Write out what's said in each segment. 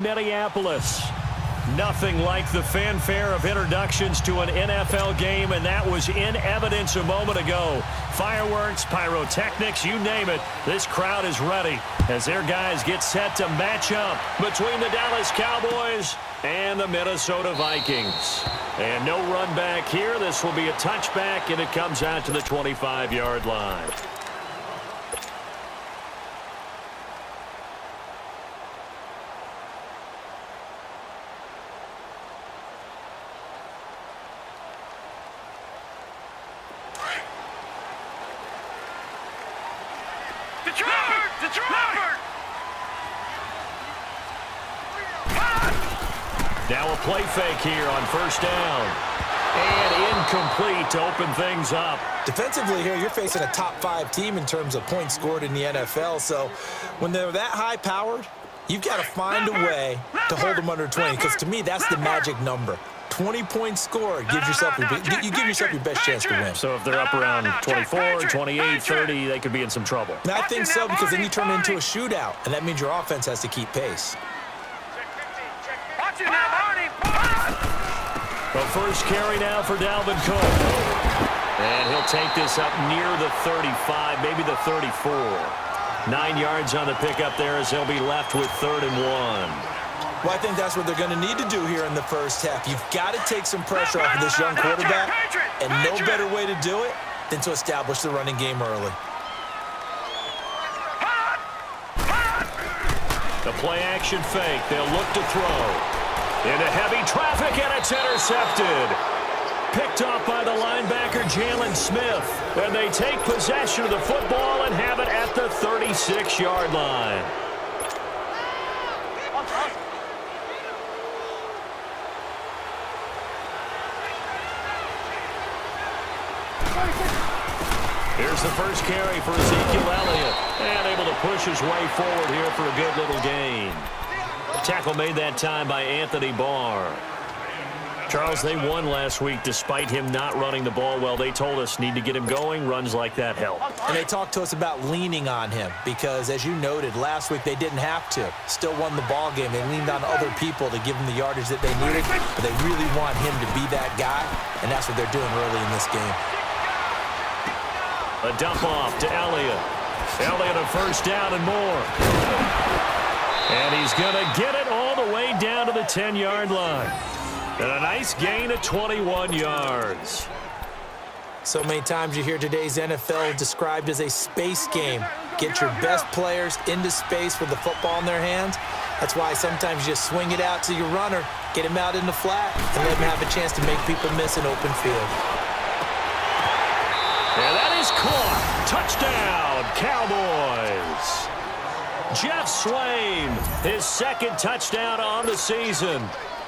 Minneapolis. Nothing like the fanfare of introductions to an NFL game, and that was in evidence a moment ago. Fireworks, pyrotechnics, you name it. This crowd is ready as their guys get set to match up between the Dallas Cowboys and the Minnesota Vikings. And no run back here. This will be a touchback, and it comes out to the 25-yard line. Now a play fake here on first down. And incomplete to open things up. Defensively here, you're facing a top-5 team in terms of points scored in the NFL. So when they're that high-powered, you've got to find a way to hold them under 20. Because to me, that's the magic number. 20 points scored, you give yourself your best chance to win. So if they're up around 24, 28, 30, they could be in some trouble. And I think so, because then you turn it into a shootout, and that means your offense has to keep pace. The first carry now for Dalvin Cook. And he'll take this up near the 35, maybe the 34. 9 yards on the pickup there as they'll be left with 3rd and 1. Well, I think that's what they're going to need to do here in the first half. You've got to take some pressure off of this young quarterback, and no better way to do it than to establish the running game early. The play-action fake. They'll look to throw. Into heavy traffic, and it's intercepted. Picked off by the linebacker, Jalen Smith. And they take possession of the football and have it at the 36-yard line. Here's the first carry for Ezekiel Elliott. And able to push his way forward here for a good little gain. Tackle made that time by Anthony Barr. Charles, they won last week despite him not running the ball well. They told us need to get him going. Runs like that help. And they talked to us about leaning on him because, as you noted, last week they didn't have to. Still won the ball game. They leaned on other people to give them the yardage that they needed, but they really want him to be that guy, and that's what they're doing early in this game. A dump off to Elliott. Elliott a first down and more. And he's going to get it all the way down to the 10-yard line. And a nice gain of 21 yards. So many times you hear today's NFL described as a space game. Get your best players into space with the football in their hands. That's why sometimes you just swing it out to your runner, get him out in the flat, and let him have a chance to make people miss an open field. And that is caught. Touchdown, Cowboys. Jeff Swain, his 2nd touchdown on the season.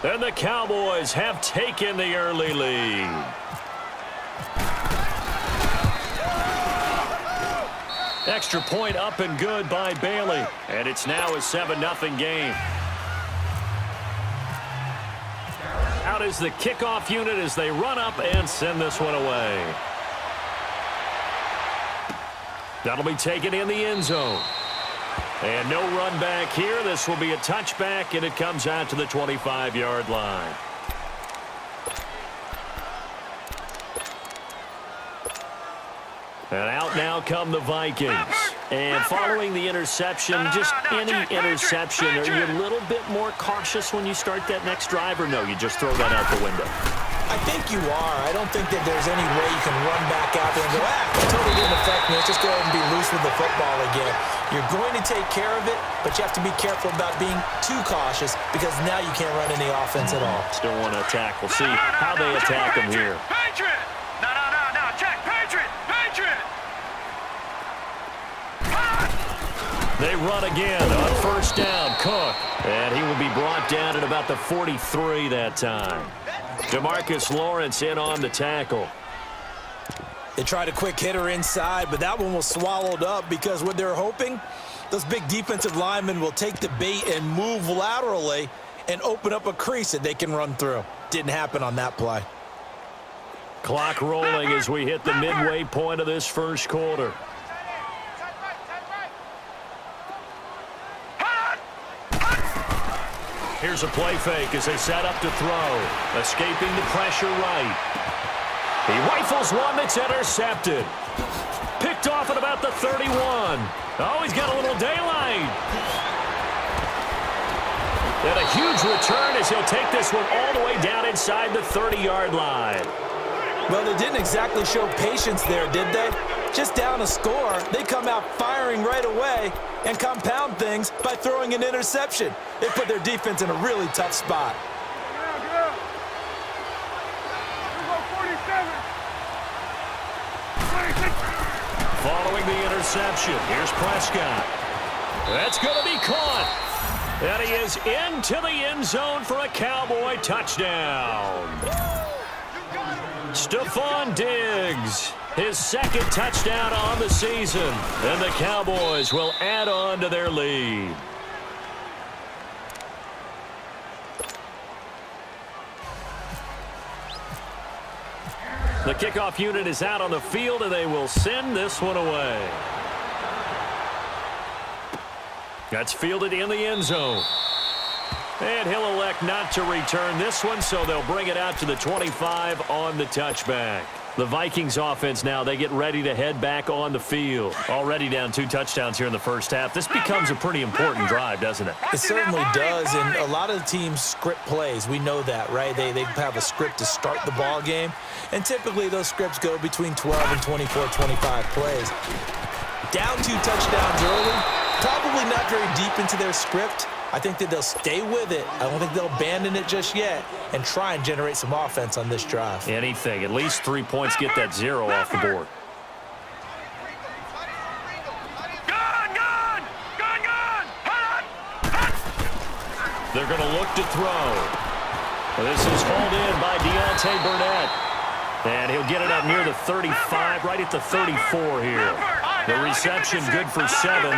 And the Cowboys have taken the early lead. Extra point up and good by Bailey. And it's now a 7-0 game. Out is the kickoff unit as they run up and send this one away. That'll be taken in the end zone. And no run back here. This will be a touchback, and it comes out to the 25-yard line. And out now come the Vikings. And following the interception, just any interception, are you a little bit more cautious when you start that next drive, or no, you just throw that out the window? I think you are. I don't think that there's any way you can run back out there and go, it totally didn't affect me. Let's just go ahead and be loose with the football again. You're going to take care of it, but you have to be careful about being too cautious because now you can't run any offense at all. Still want to attack. We'll see how they attack him here. Patriot! No, check, Patriot! They run again on first down. Cook. And he will be brought down at about the 43 that time. DeMarcus Lawrence in on the tackle. They tried a quick hitter inside, but that one was swallowed up because what they're hoping, those big defensive linemen will take the bait and move laterally and open up a crease that they can run through. Didn't happen on that play. Clock rolling as we hit the midway point of this first quarter. Here's a play fake as they set up to throw. Escaping the pressure right. He rifles one that's intercepted. Picked off at about the 31. Oh, he's got a little daylight. And a huge return as he'll take this one all the way down inside the 30-yard line. Well, they didn't exactly show patience there, did they? Just down a score, they come out firing right away and compound things by throwing an interception. They put their defense in a really tough spot. Following the interception, here's Prescott. That's going to be caught. And he is into the end zone for a Cowboy touchdown. Stephon Diggs, his second touchdown on the season. And the Cowboys will add on to their lead. The kickoff unit is out on the field, and they will send this one away. That's fielded in the end zone. And he'll elect not to return this one, so they'll bring it out to the 25 on the touchback. The Vikings offense now, they get ready to head back on the field. Already down 2 touchdowns here in the first half. This becomes a pretty important drive, doesn't it? It certainly does, and a lot of the teams script plays. We know that, right? They have a script to start the ball game, and typically those scripts go between 12 and 24, 25 plays. Down 2 touchdowns early, probably not very deep into their script. I think that they'll stay with it. I don't think they'll abandon it just yet and try and generate some offense on this drive. Anything. At least 3 points, get that 0 off the board. They're going to look to throw. This is hauled in by Deontay Burnett. And he'll get it up near the 35, right at the 34 here. The reception good for 7.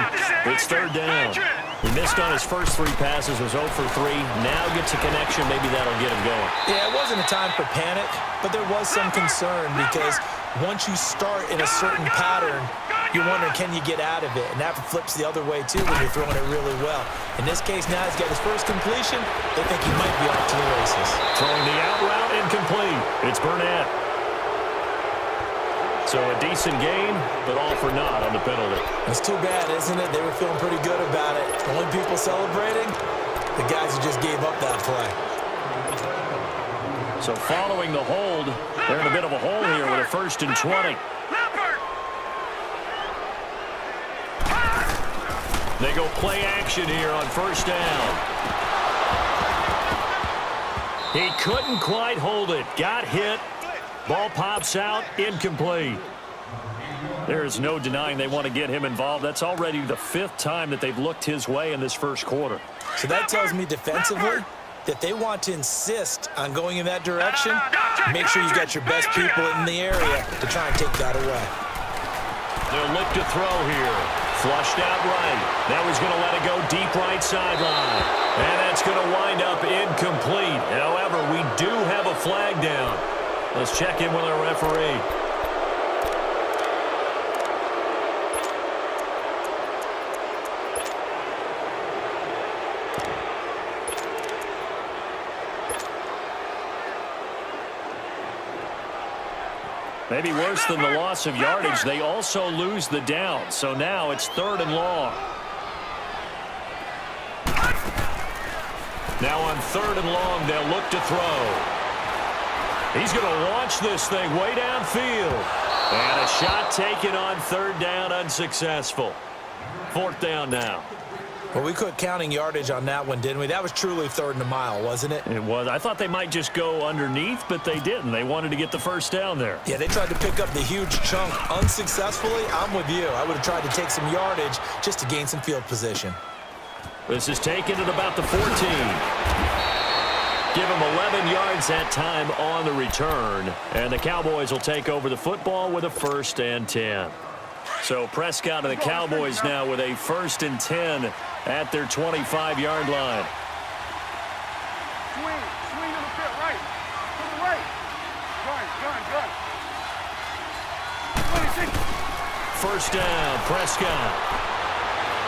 It's third down. He missed on his first 3 passes, was 0 for 3. Now gets a connection. Maybe that'll get him going. Yeah, it wasn't a time for panic, but there was some concern because once you start in a certain pattern, you're wondering, can you get out of it? And that flips the other way, too, when you're throwing it really well. In this case, now he's got his first completion. They think he might be off to the races. Throwing the out route incomplete. It's Burnett. So a decent game, but all for naught on the penalty. It's too bad, isn't it? They were feeling pretty good about it. The only people celebrating, the guys who just gave up that play. So following the hold, they're in a bit of a hole here with a 1st and 20. They go play action here on 1st down. He couldn't quite hold it. Got hit. Ball pops out, incomplete. There's no denying they want to get him involved. That's already the 5th time that they've looked his way in this first quarter. So that tells me defensively that they want to insist on going in that direction. Make sure you've got your best people in the area to try and take that away. They'll look to throw here. Flushed out right. Now he's going to let it go deep right sideline. And that's going to wind up incomplete. However, we do have a flag down. Let's check in with our referee. Maybe worse than the loss of yardage, they also lose the down. So now it's 3rd and long. Now on 3rd and long, they'll look to throw. He's going to launch this thing way downfield. And a shot taken on 3rd down, unsuccessful. 4th down now. Well, we quit counting yardage on that one, didn't we? That was truly 3rd and a mile, wasn't it? It was. I thought they might just go underneath, but they didn't. They wanted to get the 1st down there. Yeah, they tried to pick up the huge chunk unsuccessfully. I'm with you. I would have tried to take some yardage just to gain some field position. This is taken at about the 14. Give him 11 yards that time on the return. And the Cowboys will take over the football with a 1st and 10. So Prescott and the Cowboys now with a 1st and 10 at their 25-yard line. Swing a little bit right. To the right. Gun. 26. 1st down, Prescott.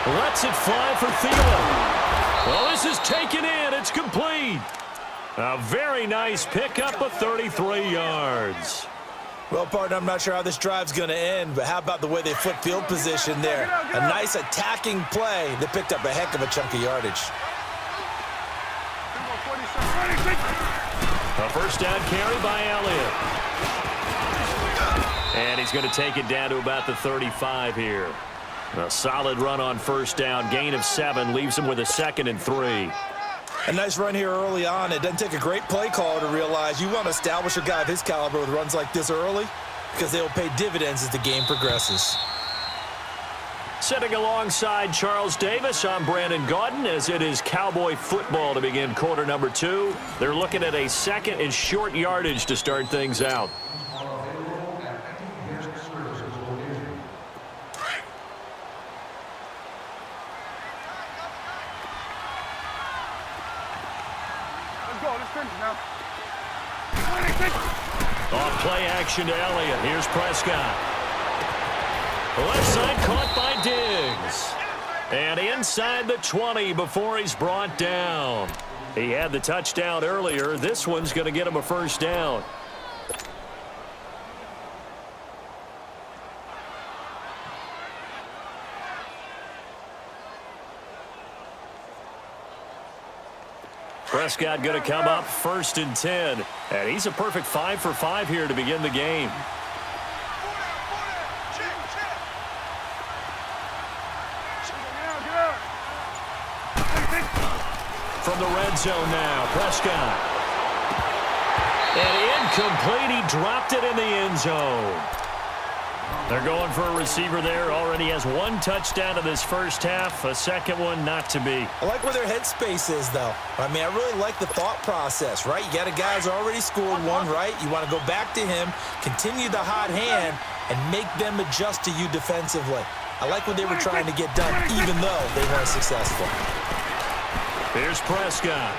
Lets it fly for Thielen. Well, this is taken in. It's complete. A very nice pickup of 33 yards. Well, partner, I'm not sure how this drive's going to end, but how about the way they flip field position there? A nice attacking play that picked up a heck of a chunk of yardage. A first down carry by Elliott. And he's going to take it down to about the 35 here. A solid run on first down. Gain of 7 leaves him with a 2nd and 3. A nice run here early on. It doesn't take a great play caller to realize you want to establish a guy of his caliber with runs like this early because they'll pay dividends as the game progresses. Sitting alongside Charles Davis, I'm Brandon Gaudin as it is Cowboy football to begin quarter number 2. They're looking at a 2nd and short yardage to start things out. Off play action to Elliott. Here's Prescott. Left side caught by Diggs. And inside the 20 before he's brought down. He had the touchdown earlier. This one's going to get him a first down. Prescott going to come up 1st and 10. And he's a perfect 5 for 5 here to begin the game. From the red zone now, Prescott. And incomplete. He dropped it in the end zone. They're going for a receiver there. Already has 1 touchdown in this first half. A second one not to be. I like where their headspace is, though. I mean, I really like the thought process, right? You got a guy who's already scored 1, right? You want to go back to him, continue the hot hand, and make them adjust to you defensively. I like what they were trying to get done, even though they weren't successful. Here's Prescott.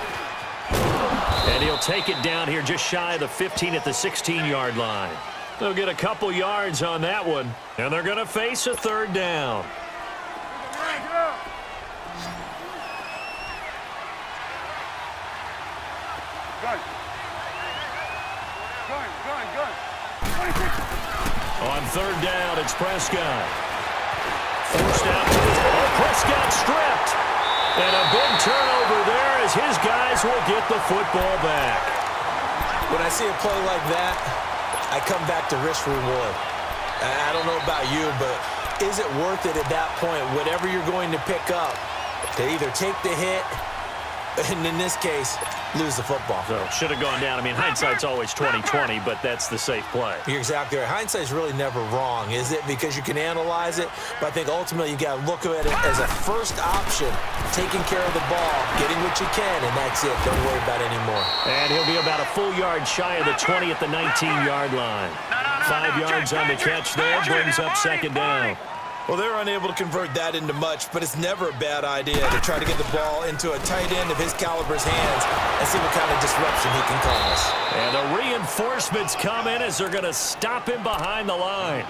And he'll take it down here just shy of the 15 at the 16-yard line. They'll get a couple yards on that one, and they're going to face a 3rd down. On 3rd down, it's Prescott. Forced out. Prescott stripped. And a big turnover there as his guys will get the football back. When I see a play like that, I come back to risk reward. I don't know about you, but is it worth it at that point, whatever you're going to pick up, to either take the hit, and in this case, lose the football? So should have gone down. I mean, hindsight's always 20/20, but that's the safe play. You're exactly right. Hindsight's really never wrong, is it? Because you can analyze it, but I think ultimately you got to look at it as a first option, taking care of the ball, getting what you can, and that's it. Don't worry about it anymore. And he'll be about a full yard shy of the 20 at the 19-yard line. 5 yards on the catch there, brings up 2nd down. Well, they're unable to convert that into much, but it's never a bad idea to try to get the ball into a tight end of his caliber's hands and see what kind of disruption he can cause. And the reinforcements come in as they're going to stop him behind the line.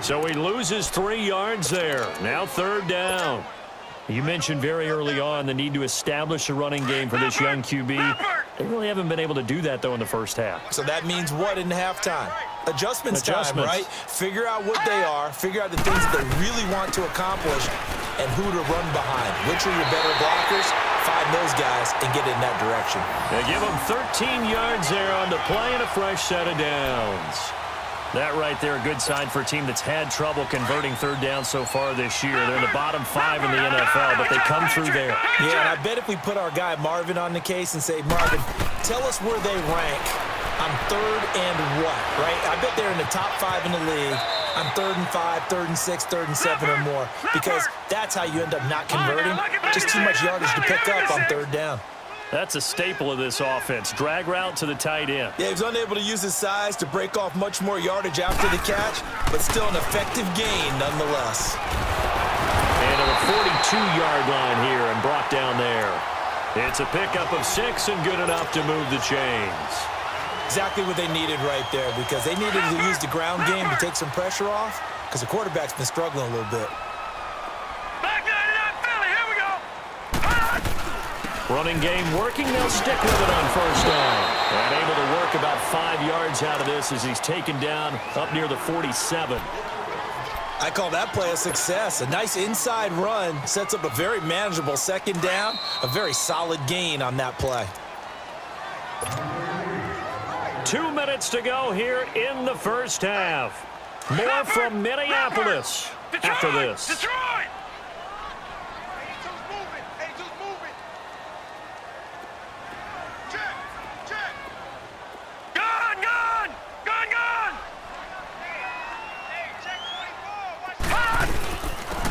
So he loses 3 yards there. Now 3rd down. You mentioned very early on the need to establish a running game for this young QB. They really haven't been able to do that, though, in the first half. So that means what in halftime? Adjustments time, right? Figure out what they are, figure out the things that they really want to accomplish, and who to run behind. Which are your better blockers? Find those guys and get in that direction. They give them 13 yards there on the play and a fresh set of downs. That right there, a good sign for a team that's had trouble converting 3rd down so far this year. They're in the bottom 5 in the NFL, but they come through there. Yeah, and I bet if we put our guy Marvin on the case and say, Marvin, tell us where they rank on 3rd and what, right? I bet they're in the top 5 in the league on 3rd and 5, 3rd and 6, 3rd and 7 or more, because that's how you end up not converting. Just too much yardage to pick up on 3rd down. That's a staple of this offense. Drag route to the tight end. Yeah, he was unable to use his size to break off much more yardage after the catch, but still an effective gain nonetheless. And to the 42-yard line here and brought down there. It's a pickup of 6 and good enough to move the chains. Exactly what they needed right there, because they needed to use the ground game to take some pressure off, because the quarterback's been struggling a little bit. Running game working. They'll stick with it on first down. And able to work about 5 yards out of this as he's taken down up near the 47. I call that play a success. A nice inside run sets up a very manageable second down. A very solid gain on that play. 2 minutes to go here in the first half. More from Minneapolis after this. Detroit!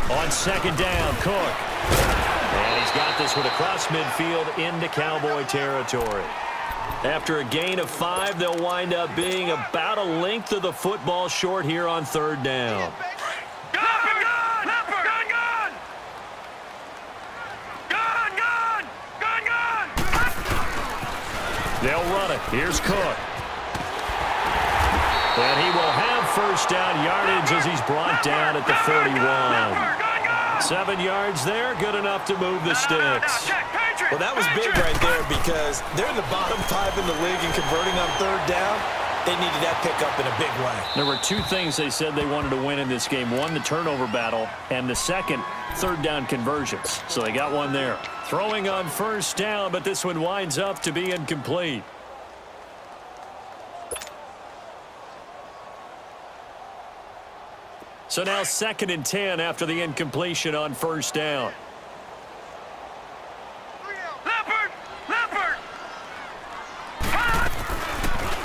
On second down, Cook. And he's got this one across midfield into Cowboy territory. After a gain of 5, they'll wind up being about a length of the football short here on third down. They'll run it. Here's Cook. And he will have first down yardage as he's brought down at the 41. 7 yards there, good enough to move the sticks. Well, that was big right there because they're in the bottom 5 in the league and converting on third down. They needed that pickup in a big way. There were 2 things they said they wanted to win in this game. One, the turnover battle, and the second, third down conversions. So they got one there. Throwing on first down, but this one winds up to be incomplete. So now 2nd and 10 after the incompletion on first down.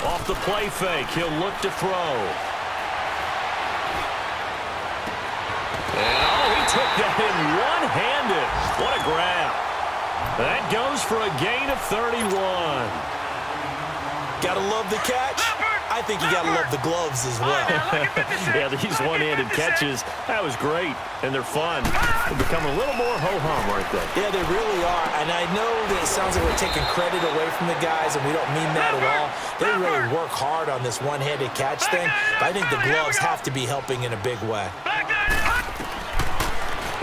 Off the play fake, he'll look to throw. And he took that in one-handed. What a grab. That goes for a gain of 31. Gotta love the catch. I think you gotta love the gloves as well. Yeah, these one-handed catches, that was great, and they're fun. They become a little more ho-hum, aren't they? Yeah, they really are, and I know that it sounds like we're taking credit away from the guys, and we don't mean that at all. They really work hard on this one-handed catch thing, but I think the gloves have to be helping in a big way.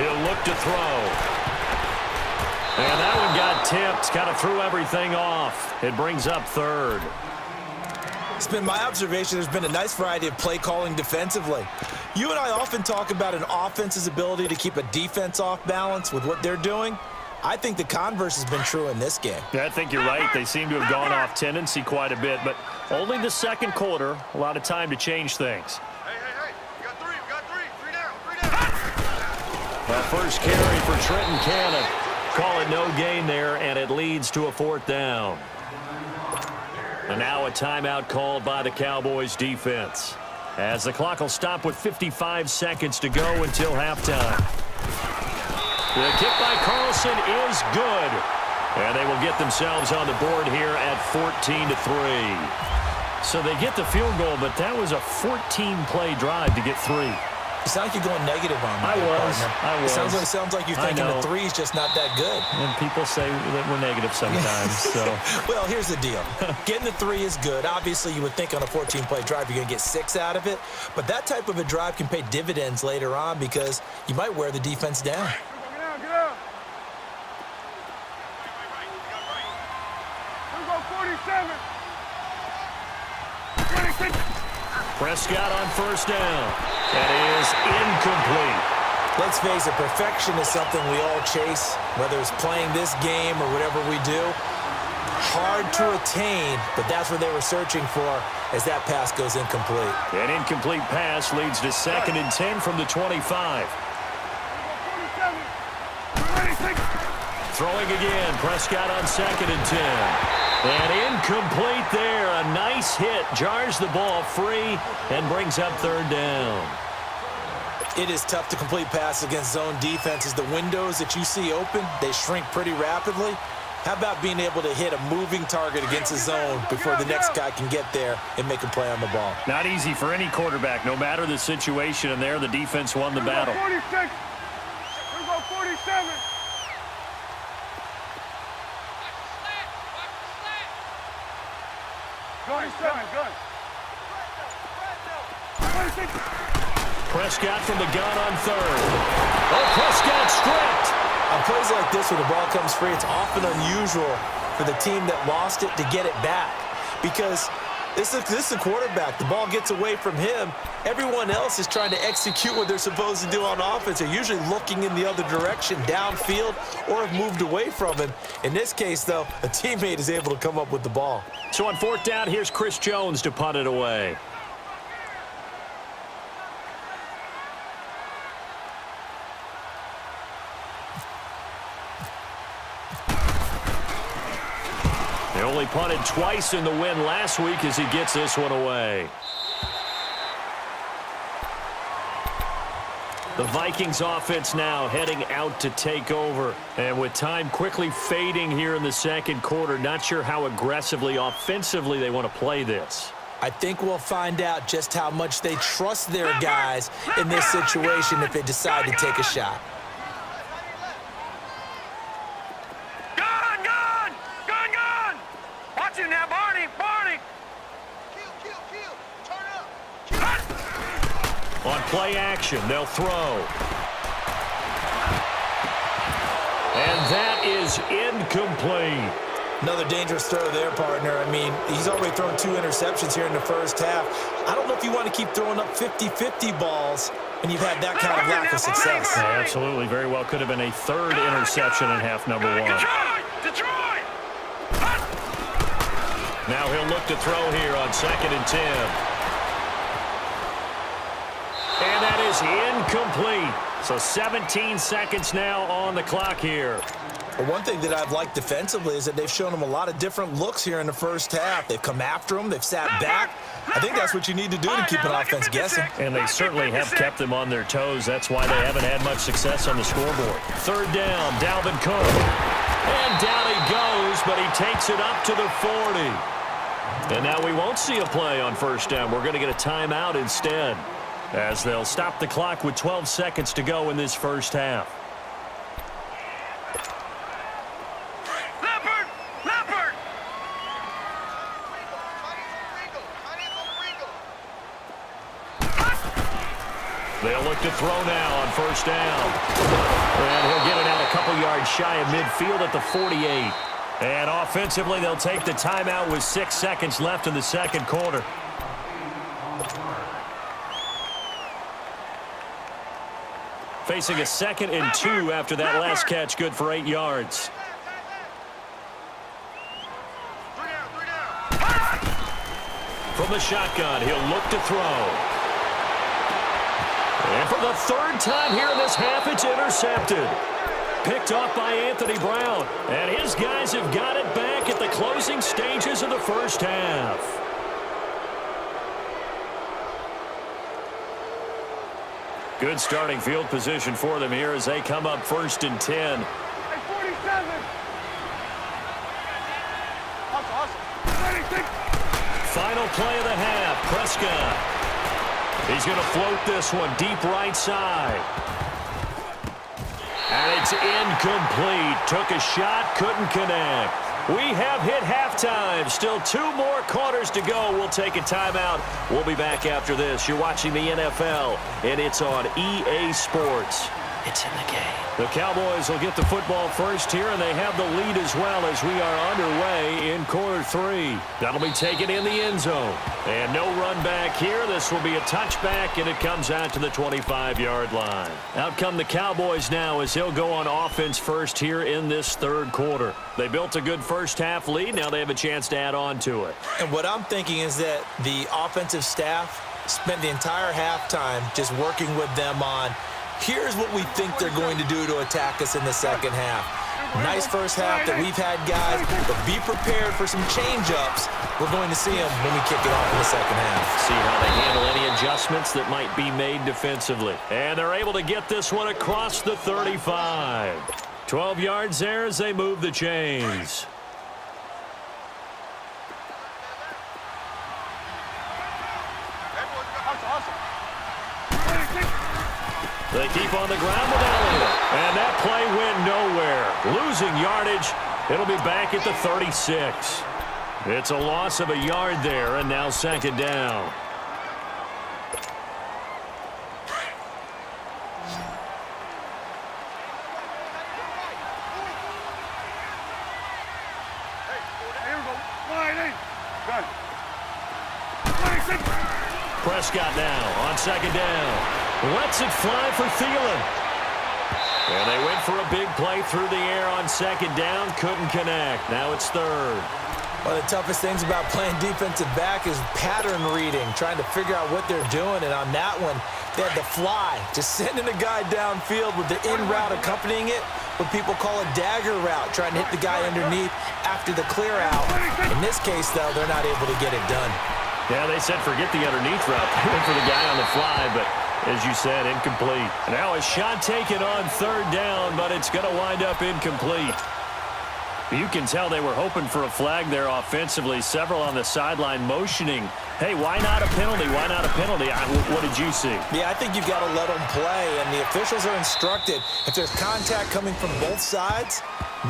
He'll look to throw. And that one got tipped, kind of threw everything off. It brings up third. It's been my observation there's been a nice variety of play calling defensively. You and I often talk about an offense's ability to keep a defense off balance with what they're doing. I think the converse has been true in this game. Yeah, I think you're right. They seem to have gone off tendency quite a bit, but only the second quarter, a lot of time to change things. Hey. We got three. Three down. Well, first carry for Trenton Cannon. Call it no gain there, and it leads to a 4th down. And now a timeout called by the Cowboys defense, as the clock will stop with 55 seconds to go until halftime. The kick by Carlson is good, and they will get themselves on the board here at 14-3. So they get the field goal, but that was a 14-play drive to get 3. You sound like you're going negative on me. I was. It sounds like you're thinking the 3's just not that good. And people say that we're negative sometimes. So. Well, here's the deal. Getting the 3 is good. Obviously, you would think on a 14-play drive you're going to get 6 out of it. But that type of a drive can pay dividends later on because you might wear the defense down. Get out. We go 47. 26. Prescott on first down. That is incomplete. Let's face it, perfection is something we all chase, whether it's playing this game or whatever we do. Hard to attain, but that's what they were searching for as that pass goes incomplete. An incomplete pass leads to 2nd and 10 from the 25. Throwing again, Prescott on 2nd and 10. And incomplete there. A nice hit. Jars the ball free and brings up 3rd down. It is tough to complete passes against zone defenses. The windows that you see open, they shrink pretty rapidly. How about being able to hit a moving target against a zone before the next guy can get there and make a play on the ball? Not easy for any quarterback, no matter the situation. And there, the defense won the battle. 46. We go 47. Good. 26. Prescott from the gun on 3rd. Oh, Prescott stripped. On plays like this where the ball comes free, it's often unusual for the team that lost it to get it back because this is the quarterback. The ball gets away from him. Everyone else is trying to execute what they're supposed to do on offense. They're usually looking in the other direction, downfield, or have moved away from him. In this case, though, a teammate is able to come up with the ball. So on fourth down, here's Chris Jones to punt it away. They only punted twice in the win last week as he gets this one away. The Vikings offense now heading out to take over. And with time quickly fading here in the second quarter, not sure how aggressively, offensively they want to play this. I think we'll find out just how much they trust their guys in this situation if they decide to take a shot. Now, Barney! Turn up! On play action, they'll throw. And that is incomplete. Another dangerous throw there, partner. I mean, he's already thrown 2 interceptions here in the first half. I don't know if you want to keep throwing up 50-50 balls when you've had that kind of lack of success. Yeah, absolutely. Very well could have been a third interception in half number 1. Detroit! Now he'll look to throw here on 2nd and 10. And that is incomplete. So 17 seconds now on the clock here. Well, one thing that I've liked defensively is that they've shown him a lot of different looks here in the first half. They've come after him. They've sat back. I think that's what you need to do to keep an offense guessing. And they certainly have kept them on their toes. That's why they haven't had much success on the scoreboard. Third down, Dalvin Cook. And down he goes, but he takes it up to the 40. And now we won't see a play on first down. We're going to get a timeout instead, as they'll stop the clock with 12 seconds to go in this first half. Leopard! They'll look to throw now on first down. And he'll get it out a couple yards shy of midfield at the 48. And offensively, they'll take the timeout with 6 seconds left in the second quarter. Facing a 2nd and 2 after that last catch, good for 8 yards. From the shotgun, he'll look to throw. And for the 3rd time here in this half, it's intercepted. Picked off by Anthony Brown. And his guys have got it back at the closing stages of the first half. Good starting field position for them here as they come up 1st and 10. Hey, 47! Awesome. Final play of the half, Prescott. He's going to float this one deep right side. And it's incomplete. Took a shot, couldn't connect. We have hit halftime. Still 2 more quarters to go. We'll take a timeout. We'll be back after this. You're watching the NFL, and it's on EA Sports. It's in the game. The Cowboys will get the football first here, and they have the lead as well as we are underway in quarter 3. That'll be taken in the end zone. And no run back here. This will be a touchback, and it comes out to the 25-yard line. Out come the Cowboys now as they'll go on offense first here in this 3rd quarter. They built a good first half lead. Now they have a chance to add on to it. And what I'm thinking is that the offensive staff spent the entire halftime just working with them on here's what we think they're going to do to attack us in the second half. Nice first half that we've had, guys, but be prepared for some change-ups. We're going to see them when we kick it off in the second half. See how they handle any adjustments that might be made defensively. And they're able to get this one across the 35. 12 yards there as they move the chains. They keep on the ground with Elliott. And that play went nowhere. Losing yardage. It'll be back at the 36. It's a loss of a yard there, and now 2nd down. Prescott now on second down. Lets it fly for Thielen. And they went for a big play through the air on second down. Couldn't connect. Now it's third. One of the toughest things about playing defensive back is pattern reading, trying to figure out what they're doing. And on that one, they had the fly, just sending a guy downfield with the in route accompanying it, what people call a dagger route, trying to hit the guy underneath after the clear out. In this case, though, they're not able to get it done. Yeah, they said forget the underneath route. They went for the guy on the fly, but as you said, incomplete. Now a shot taken on third down, but it's going to wind up incomplete. You can tell they were hoping for a flag there offensively. Several on the sideline motioning, hey, why not a penalty? Why not a penalty? What did you see? Yeah, I think you've got to let them play, and the officials are instructed. If there's contact coming from both sides,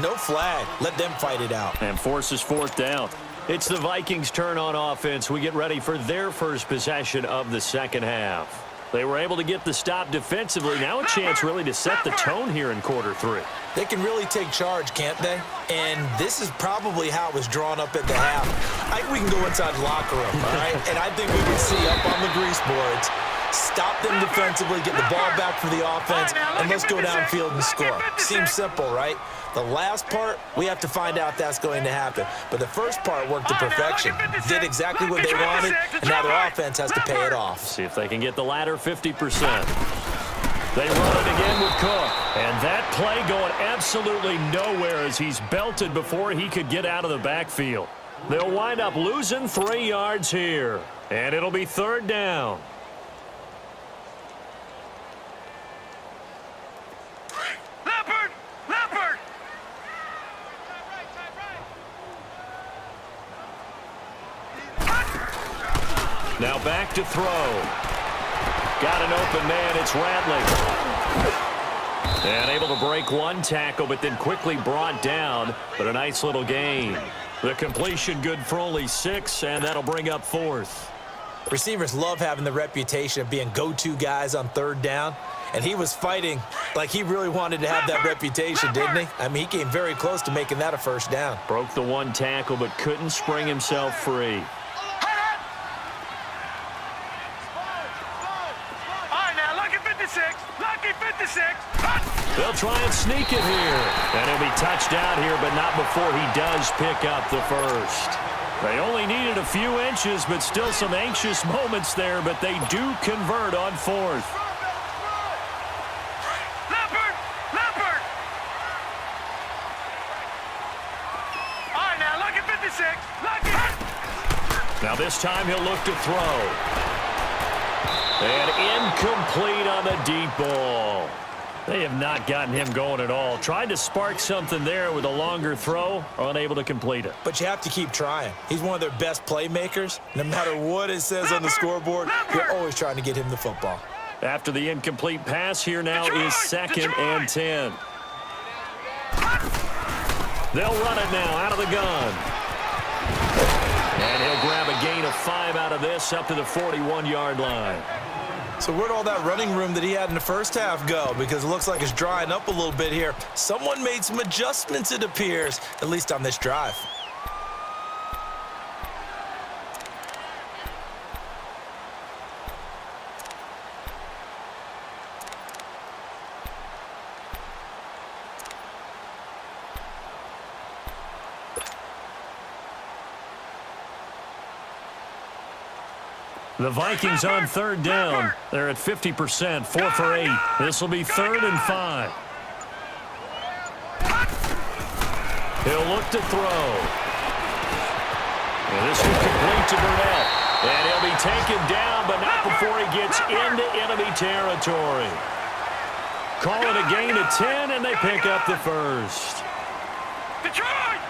no flag. Let them fight it out. And forces fourth down. It's the Vikings' turn on offense. We get ready for their first possession of the second half. They were able to get the stop defensively. Now a chance really to set the tone here in quarter three. They can really take charge, can't they? And this is probably how it was drawn up at the half. I think we can go inside the locker room, all right? And I think we can see up on the grease boards, stop them defensively, get the ball back for the offense, and let's go downfield and score. Seems simple, right? The last part, we have to find out if that's going to happen. But the first part worked to perfection. Did exactly what they wanted, and now their offense has to pay it off. See if they can get the latter 50%. They run it again with Cook. And that play going absolutely nowhere as he's belted before he could get out of the backfield. They'll wind up losing 3 yards here. And it'll be third down. Now back to throw. Got an open man. It's Rattling. And able to break one tackle, but then quickly brought down. But a nice little gain. The completion good for only 6, and that'll bring up fourth. Receivers love having the reputation of being go-to guys on third down. And he was fighting like he really wanted to have that reputation, didn't he? I mean, he came very close to making that a first down. Broke the one tackle, but couldn't spring himself free. They'll try and sneak it here. And he'll be touched down here, but not before he does pick up the first. They only needed a few inches, but still some anxious moments there, but they do convert on fourth. Leopard! All right, now look at 56. Now this time he'll look to throw. And incomplete on the deep ball. They have not gotten him going at all. Tried to spark something there with a longer throw, unable to complete it. But you have to keep trying. He's one of their best playmakers. No matter what it says on the scoreboard, you're always trying to get him the football. After the incomplete pass, here now is second and 10. They'll run it now out of the gun. And he'll grab a gain of 5 out of this up to the 41-yard line. So where'd all that running room that he had in the first half go? Because it looks like it's drying up a little bit here. Someone made some adjustments, it appears, at least on this drive. The Vikings on third down. They're at 50%, 4 for 8. This will be 3rd and 5. He'll look to throw. And this will complete to Burnett. And he'll be taken down, but not before he gets into enemy territory. Call it a gain of 10, and they pick up the first. Detroit!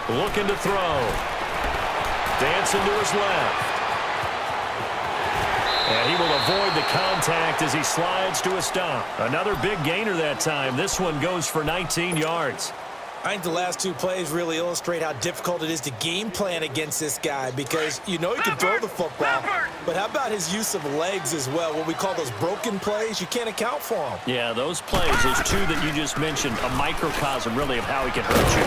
Looking to throw. Dancing to his left. And he will avoid the contact as he slides to a stop. Another big gainer that time. This one goes for 19 yards. I think the last 2 plays really illustrate how difficult it is to game plan against this guy because you know he can throw the football, but how about his use of legs as well? What we call those broken plays, you can't account for them. Yeah, those plays, those 2 that you just mentioned, a microcosm really of how he can hurt you.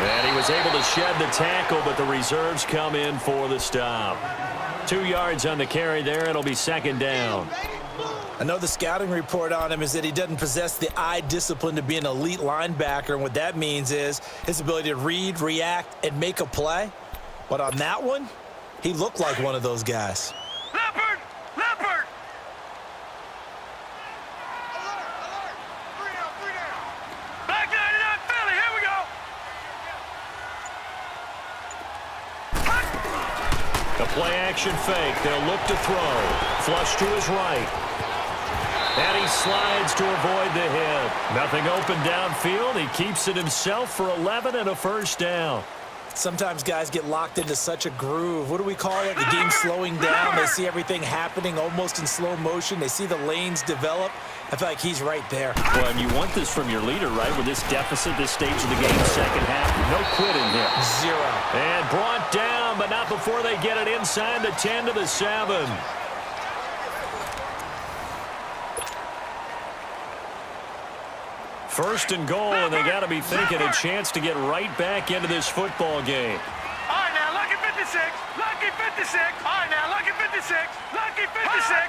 And he was was able to shed the tackle, but the reserves come in for the stop. 2 yards on the carry there. It'll be second down. I know the scouting report on him is that he doesn't possess the eye discipline to be an elite linebacker, and what that means is his ability to read, react, and make a play. But on that one, he looked like one of those guys. Leopard! Leopard! Back 99 Philly, here we go! A play-action fake. They'll look to throw. Flush to his right. And he slides to avoid the hit. Nothing open downfield. He keeps it himself for 11 and a first down. Sometimes guys get locked into such a groove. What do we call it? The game slowing down. They see everything happening almost in slow motion. They see the lanes develop. I feel like he's right there. Well, and you want this from your leader, right? With this deficit, this stage of the game, second half, no quitting here. 0. And brought down, but not before they get it inside the 10 to the 7. First and goal, and they got to be thinking a chance to get right back into this football game. All right, now, lucky 56. Lucky 56. All right, now, lucky 56. Lucky 56.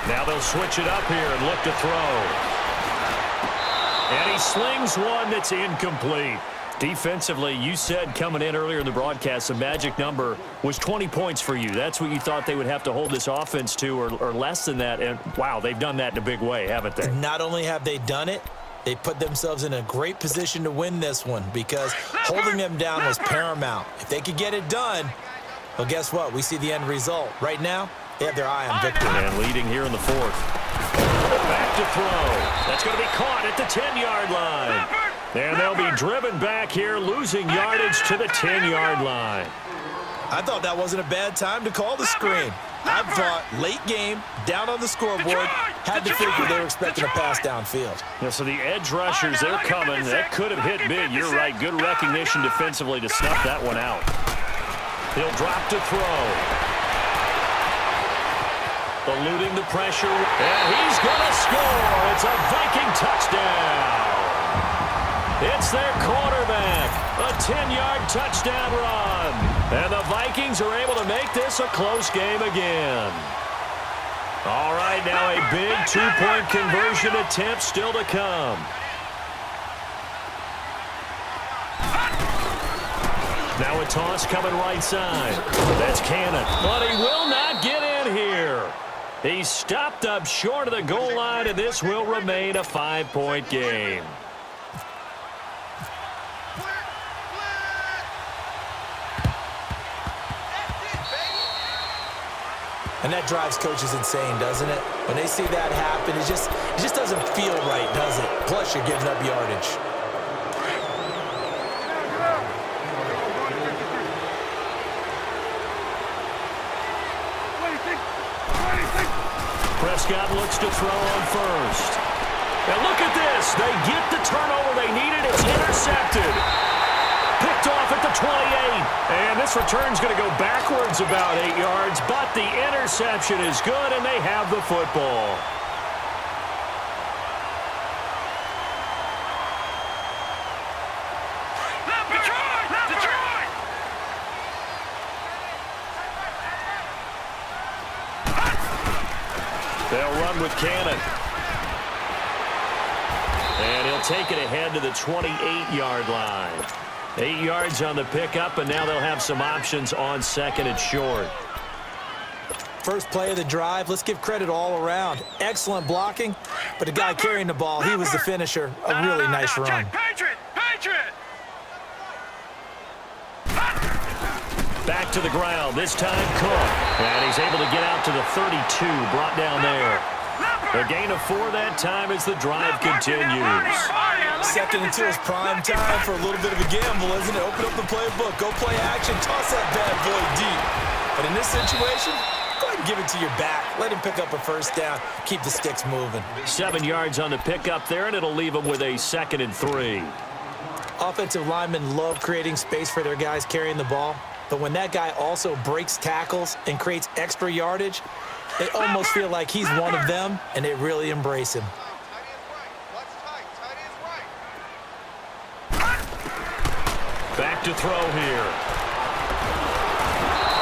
Now they'll switch it up here and look to throw. And he slings one that's incomplete. Defensively, you said coming in earlier in the broadcast, the magic number was 20 points for you. That's what you thought they would have to hold this offense to, or less than that. And, wow, they've done that in a big way, haven't they? Not only have they done it, they put themselves in a great position to win this one because holding them down was paramount. If they could get it done, well, guess what? We see the end result. Right now, they have their eye on victory. And leading here in the fourth. Back to throw. That's going to be caught at the 10-yard line. And they'll be driven back here, losing yardage to the 10-yard line. I thought that wasn't a bad time to call the screen. I thought late game, down on the scoreboard, had to figure they were expecting a pass downfield. Yeah, so the edge rushers, they're coming. That could have hit big. You're right. Good recognition defensively to snuff that one out. He'll drop to throw. Eluding the pressure. And he's going to score. It's a Viking touchdown. It's their quarterback. A 10-yard touchdown run. And the Vikings are able to make this a close game again. All right, now a big two-point conversion attempt still to come. Now a toss coming right side. That's Cannon. But he will not get in here. He's stopped up short of the goal line, and this will remain a 5-point game. And that drives coaches insane, doesn't it? When they see that happen, it just doesn't feel right, does it? Plus, you're giving up yardage. Prescott looks to throw on first. And look at this. They get the turnover they needed. It's intercepted. Picked off at the 28. And this return's going to go backwards about 8 yards, but the interception is good, and they have the football. Detroit! They'll run with Cannon. And he'll take it ahead to the 28-yard line. 8 yards on the pickup, and now they'll have some options on second and short. First play of the drive, let's give credit all around. Excellent blocking, but the guy carrying the ball, he was the finisher. A really nice run. Patriot! Back to the ground, this time Cook. And he's able to get out to the 32, brought down there. A gain of 4 that time as the drive continues. Second and 2 is prime time for a little bit of a gamble, isn't it? Open up the playbook, go play action, toss that bad boy deep. But in this situation, go ahead and give it to your back. Let him pick up a first down, keep the sticks moving. 7 yards on the pickup there, and it'll leave them with a 2nd and 3. Offensive linemen love creating space for their guys carrying the ball, but when that guy also breaks tackles and creates extra yardage, they almost feel like he's one of them, and they really embrace him. Back to throw here.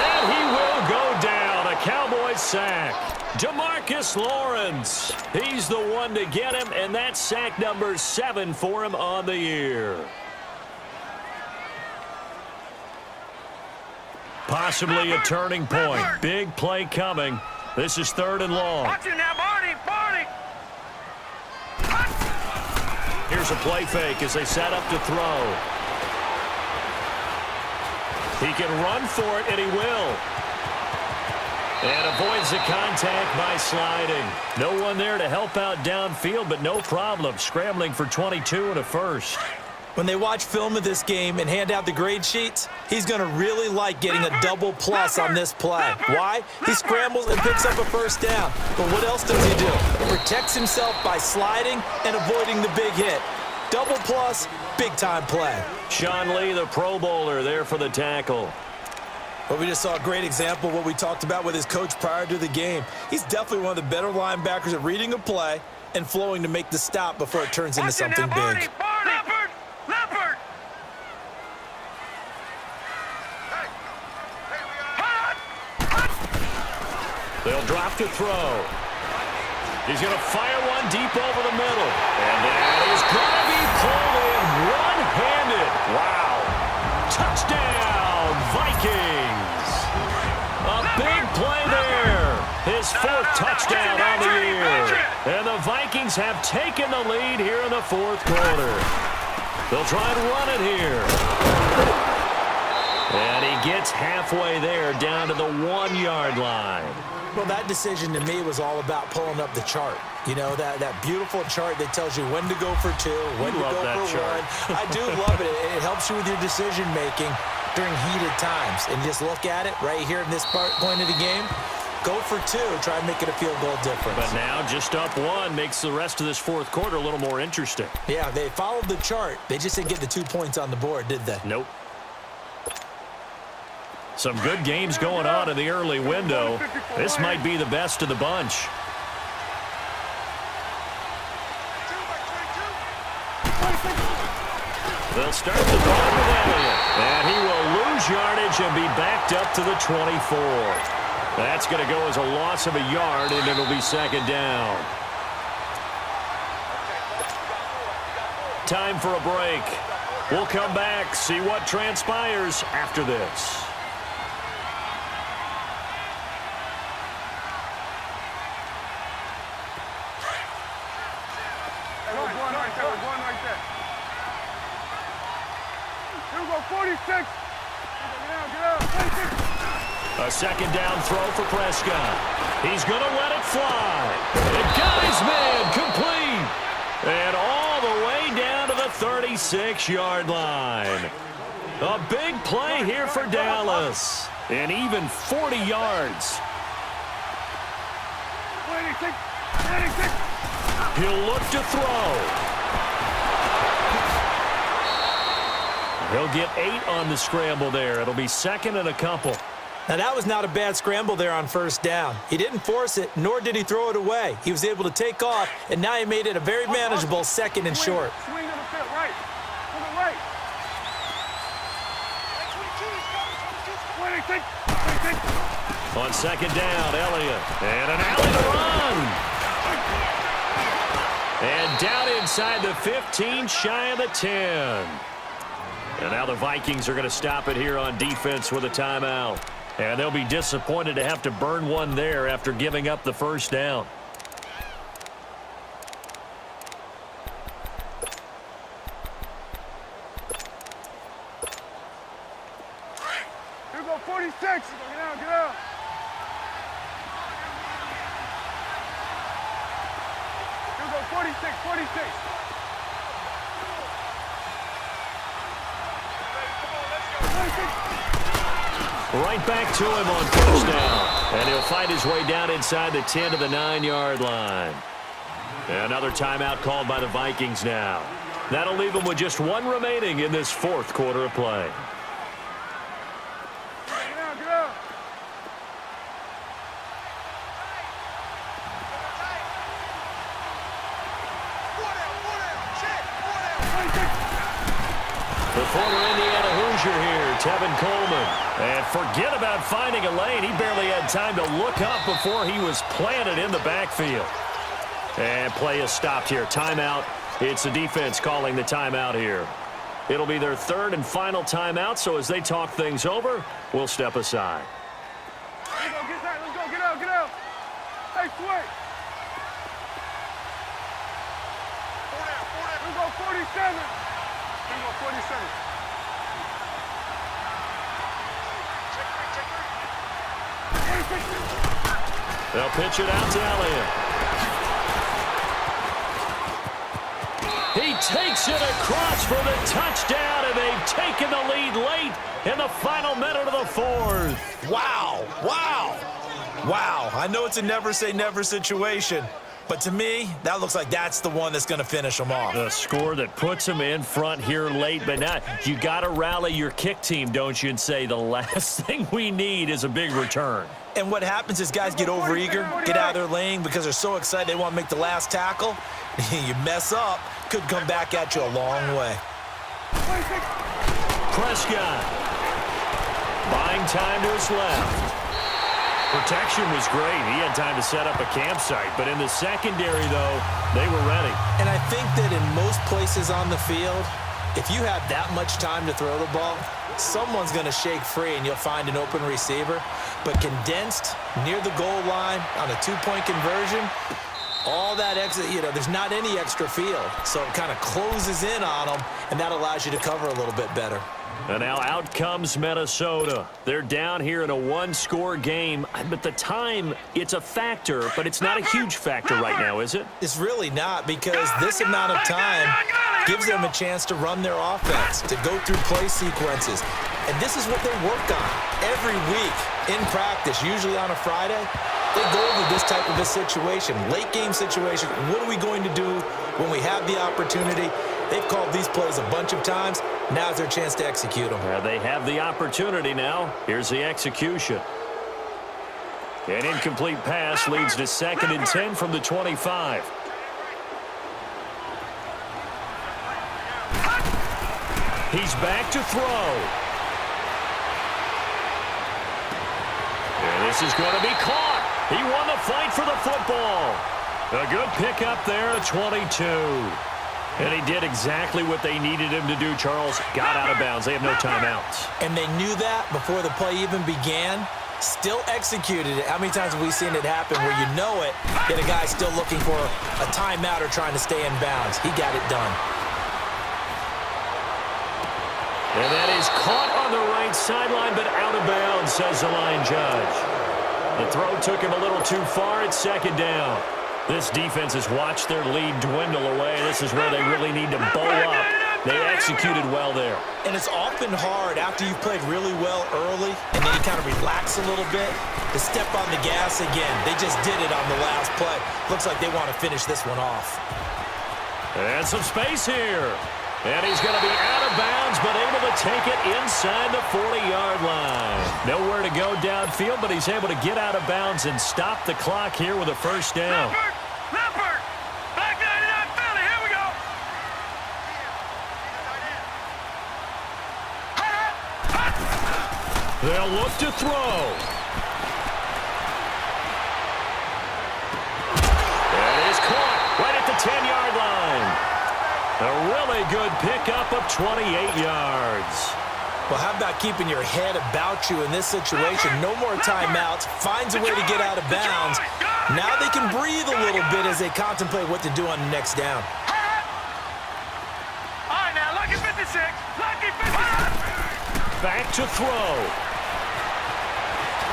And he will go down. A Cowboys sack. DeMarcus Lawrence. He's the one to get him, and that's sack number 7 for him on the year. Possibly a turning point. Big play coming. This is 3rd and long. Watch it now, Barney. Here's a play fake as they set up to throw. He can run for it, and he will. And avoids the contact by sliding. No one there to help out downfield, but no problem. Scrambling for 22 and a first. When they watch film of this game and hand out the grade sheets, he's going to really like getting a double plus on this play. Why? He scrambles and picks up a first down. But what else does he do? Protects himself by sliding and avoiding the big hit. Double plus, big-time play. Sean Lee, the Pro Bowler, there for the tackle. Well, we just saw a great example of what we talked about with his coach prior to the game. He's definitely one of the better linebackers at reading a play and flowing to make the stop before it turns into something big. They'll drop to throw. He's going to fire one deep over the middle. And that is going to be pulled in one-handed. Wow. Touchdown, Vikings. A big play there. His 4th touchdown on the year. And the Vikings have taken the lead here in the 4th quarter. They'll try and run it here. And he gets halfway there down to the 1-yard line. Well, that decision to me was all about pulling up the chart. You know, that beautiful chart that tells you when to go for 2, when to go for 1. I do love it. It helps you with your decision-making during heated times. And just look at it right here in this point of the game. Go for 2. Try and make it a field goal difference. But now just up 1 makes the rest of this 4th quarter a little more interesting. Yeah, they followed the chart. They just didn't get the 2 points on the board, did they? Nope. Some good games going on in the early window. This might be the best of the bunch. They'll start the ball with Elliott. And he will lose yardage and be backed up to the 24. That's going to go as a loss of a yard, and it'll be 2nd down. Time for a break. We'll come back, see what transpires after this. A 2nd down throw for Prescott. He's going to let it fly. The guy's man complete. And all the way down to the 36-yard line. A big play here for Dallas. And even 40 yards. He'll look to throw. He'll get 8 on the scramble there. It'll be 2nd and a couple. Now, that was not a bad scramble there on 1st down. He didn't force it, nor did he throw it away. He was able to take off, and now he made it a very manageable 2nd and short. Swing on the field, right. To the right. On 2nd down, Elliott. And an alley to run. And down inside the 15, shy of the 10. And now the Vikings are going to stop it here on defense with a timeout. And they'll be disappointed to have to burn one there after giving up the 1st down. Here go 46. Get out, get out. Here go 46, 46. Right back to him on 1st down. And he'll fight his way down inside the 10 to the 9-yard line. Another timeout called by the Vikings now. That'll leave them with just 1 remaining in this 4th quarter of play. Get out, get out. The former Indiana Hoosier closure here, Tevin Coleman. And forget about finding a lane. He barely had time to look up before he was planted in the backfield. And play is stopped here. Timeout. It's the defense calling the timeout here. It'll be their third and final timeout, so as they talk things over, we'll step aside. Let's go, get that. Let's go, get out, get out. Hey, swing. Let's go 47. Let's go 47. They'll pitch it out to Elliott. He takes it across for the touchdown, and they've taken the lead late in the final minute of the fourth. Wow, wow, wow. I know it's a never-say-never situation, but to me, that looks like that's the one that's going to finish them off. The score that puts them in front here late, but now you got to rally your kick team, don't you, and say the last thing we need is a big return. And what happens is guys get overeager, get out of their lane because they're so excited they want to make the last tackle. You mess up, could come back at you a long way. Prescott buying time to his left. Protection was great. He had time to set up a campsite, but in the secondary, though, they were ready. And I think that in most places on the field, if you have that much time to throw the ball, someone's going to shake free and you'll find an open receiver. But condensed near the goal line on a two-point conversion, all that extra, there's not any extra field. So it kind of closes in on them, and that allows you to cover a little bit better. And now out comes Minnesota. They're down here in a one-score game, but the time, it's a factor, but it's not a huge factor right now, is it? It's really not, because this amount of time gives them a chance to run their offense, to go through play sequences. And this is what they work on every week in practice, usually on a Friday. They go over this type of a situation, late game situation. What are we going to do when we have the opportunity? They've called these plays a bunch of times. Now's their chance to execute them. They have the opportunity now. Here's the execution. An incomplete pass leads to 2nd and 10 from the 25. He's back to throw. And this is going to be caught. He won the fight for the football. A good pickup there at 22. And he did exactly what they needed him to do, Charles. Got out of bounds. They have no timeouts. And they knew that before the play even began. Still executed it. How many times have we seen it happen where you know it, yet a guy's still looking for a timeout or trying to stay in bounds? He got it done. And that is caught on the right sideline, but out of bounds, says the line judge. The throw took him a little too far. It's 2nd down. This defense has watched their lead dwindle away. This is where they really need to bow up. They executed well there. And it's often hard after you've played really well early and then you kind of relax a little bit to step on the gas again. They just did it on the last play. Looks like they want to finish this one off. And some space here. And he's going to be out of bounds, but able to take it inside the 40-yard line. Nowhere to go downfield, but he's able to get out of bounds and stop the clock here with a first down. Leopard! Back 99 Philly, here we go! They'll look to throw. That is caught right at the 10-yard line. A really good pickup of 28 yards. Well, how about keeping your head about you in this situation? No more timeouts. Finds a way to get out of bounds. Now they can breathe a little bit as they contemplate what to do on the next down. All right, now, lucky 56. Lucky 56. Back to throw.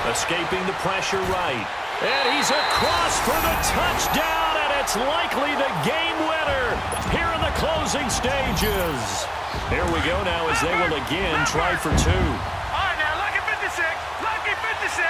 Escaping the pressure right. And he's across for the touchdown, and it's likely the game winner here in the closing stages. Here we go now as they will again try for 2. All right, now, lucky 56. Lucky 56.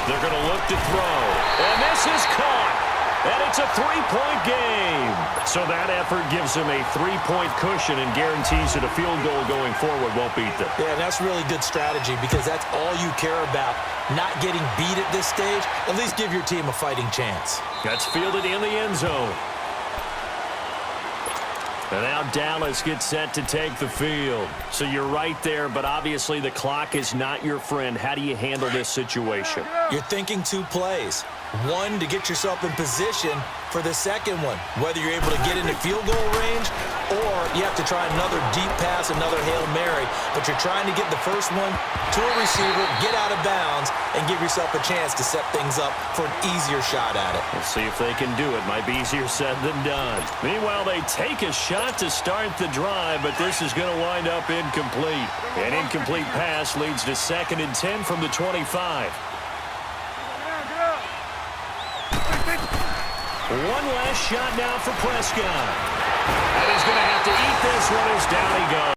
They're going to look to throw. And this is caught. And it's a 3-point game. So that effort gives them a 3-point cushion and guarantees that a field goal going forward won't beat them. Yeah, that's really good strategy because that's all you care about. Not getting beat at this stage. At least give your team a fighting chance. That's fielded in the end zone. And now Dallas gets set to take the field. So you're right there, but obviously the clock is not your friend. How do you handle this situation? You're thinking 2 plays. One, to get yourself in position for the second one, whether you're able to get into field goal range or you have to try another deep pass, another Hail Mary, but you're trying to get the first one to a receiver, get out of bounds, and give yourself a chance to set things up for an easier shot at it. We'll see if they can do it. Might be easier said than done. Meanwhile, they take a shot to start the drive, but this is going to wind up incomplete. An incomplete pass leads to 2nd and 10 from the 25. One last shot now for Prescott. And he's going to have to eat this one as down he goes.